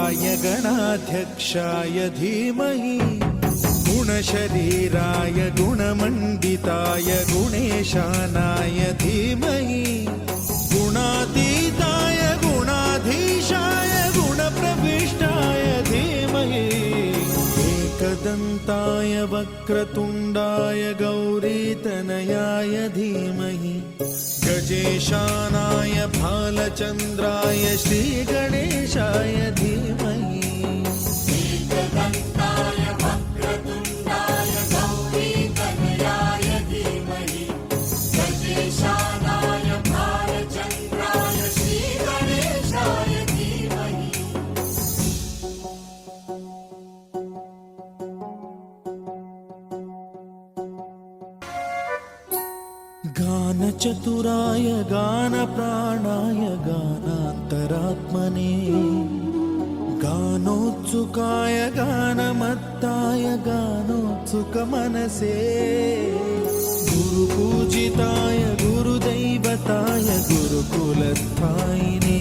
गणेशाय गणाध्यक्षाय धीमहि गुणशरीराय गुणमण्डिताय गुणेशानाय धीमहि गुणातीताय गुणाधीशाय गुणप्रविष्टाय धीमहि एकदन्ताय वक्रतुण्डाय गौरीतनयाय धीमहि गजेशानाय भालचन्द्राय श्रीगणेशाय धीमहि एकदन्ताय वक्रतुण्डाय गौरीतनयाय धीमहि गजेशानाय भालचन्द्राय श्रीगणेशाय धीमहि गानचतुराय गानप्राणाय गानान्तरात्मने गानोत्सुकाय गानमत्ताय गानोत्सुकमनसे गुरुपूजिताय गुरुदैवताय गुरुकुलस्थायिने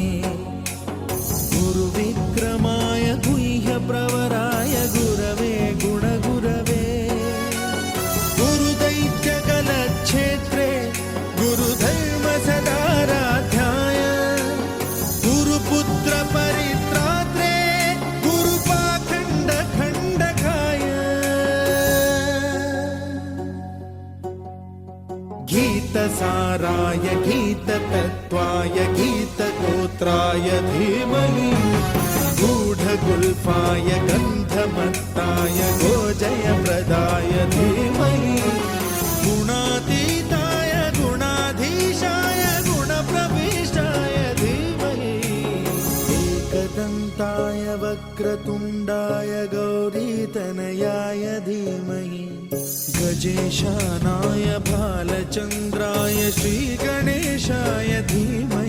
गुरुविक्रमाय गुह्यप्रवराय गुरवे गुणगुरवे गुरुदैत्यकलक्षेत्रे गुरुधर्मसदाराध्याय गुरुपुत्र परित्रात्रे गुरुपाखण्डखण्डकाय गीतसाराय गीततत्त्वाय गीतगोत्राय धीमहि गूढगुल्फाय गन्धमत्ताय गोजयप्रदाय धीमहि गुणातीताय गुणाधीशाय गुणप्रविष्टाय धीमहि एकदन्ताय वक्रतुण्डाय गौरीतनयाय धीमहि गजेशानाय भालचन्द्राय श्रीगणेशाय धीमहि